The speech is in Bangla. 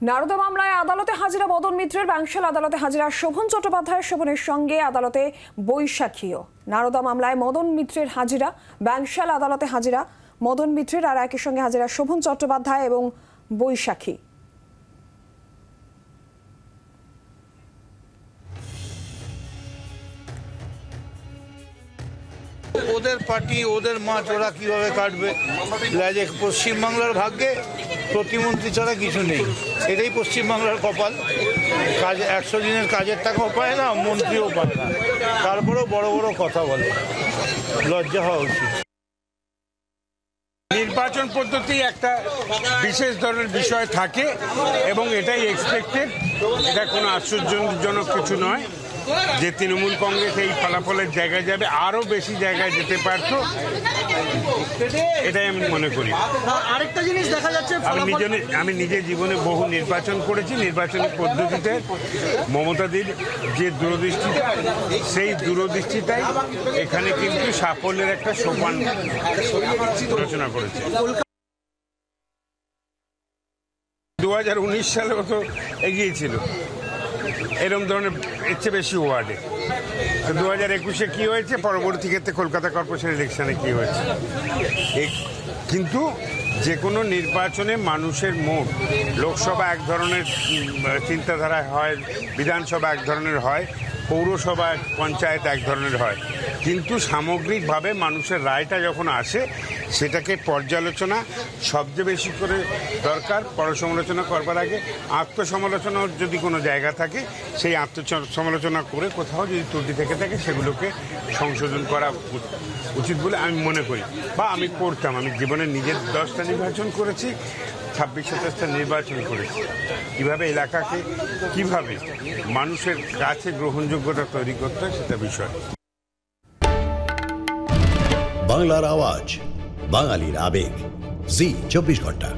নারদা মামলায় আদালতে হাজিরা মদন মিত্রের ব্যাংশাল আদালতে হাজিরা শোভন চট্টোপাধ্যায়। শোভনের সঙ্গে আদালতে বৈশাখীও। নারদা মামলায় মদন মিত্রের হাজিরা, ব্যাংশাল আদালতে হাজিরা মদন মিত্রের, আর একই সঙ্গে হাজিরা শোভন চট্টোপাধ্যায় এবং বৈশাখী। ওদের পার্টি, ওদের মাছ ওরা কিভাবে কাটবে? পশ্চিমবাংলার ভাগ্যে প্রতিমন্ত্রী ছাড়া কিছু নেই। এটাই পশ্চিমবাংলার কপাল। কাজ 100 দিনের কাজের টাকাও পায় না, মন্ত্রীও পায় না, তারপরেও বড় বড় কথা বলে। লজ্জা হওয়া উচিত। নির্বাচন পদ্ধতি একটা বিশেষ ধরনের বিষয় থাকে এবং এটাই এক্সপেক্টেড। এটা কোনো আশ্চর্যজনক কিছু নয় যে তৃণমূল কংগ্রেস এই ফলাফলের জায়গায় যাবে, আরো বেশি জায়গায় যেতে পারতো, এটাই আমি মনে করি। আরেকটা জিনিস দেখা যাচ্ছে, আমি নিজে জীবনে বহু নির্বাচন করেছি। নির্বাচনের পদ্ধতিতে মমতাদির যে দূরদৃষ্টি, সেই দূরদৃষ্টিটাই এখানে কিন্তু সাফল্যের একটা সোপান রচনা করেছে। 2019 সালে তো এগিয়েছিল এরকম ধরনের, এর চেয়ে বেশি ওয়ার্ডে। 2021-এ কি হয়েছে, পরবর্তী ক্ষেত্রে কলকাতা কর্পোরেশন ইলেকশনে কি হয়েছে। কিন্তু যে কোনো নির্বাচনে মানুষের মোট, লোকসভা এক ধরনের চিন্তাধারা হয়, বিধানসভা এক ধরনের হয়, পৌরসভা পঞ্চায়েত এক ধরনের হয়, কিন্তু সামগ্রিকভাবে মানুষের রায়টা যখন আসে সেটাকে পর্যালোচনা সবচেয়ে বেশি করে দরকার। পরসমালোচনা করবার আগে আত্মসমালোচনার যদি কোনো জায়গা থাকে, সেই আত্মসমালোচনা করে কোথাও যদি ত্রুটি থেকে থাকে সেগুলোকে সংশোধন করা উচিত বলে আমি মনে করি, বা আমি করতাম। আমি জীবনে নিজের 10টা নির্বাচন করেছি, 26-27টা নির্বাচন করেছি। কীভাবে এলাকাকে কিভাবে মানুষের কাছে গ্রহণযোগ্যতা তৈরি করতে হয় সেটা বিষয়। বাংলার আওয়াজ, বাঙালির আবেগ, জি 24 ঘন্টা।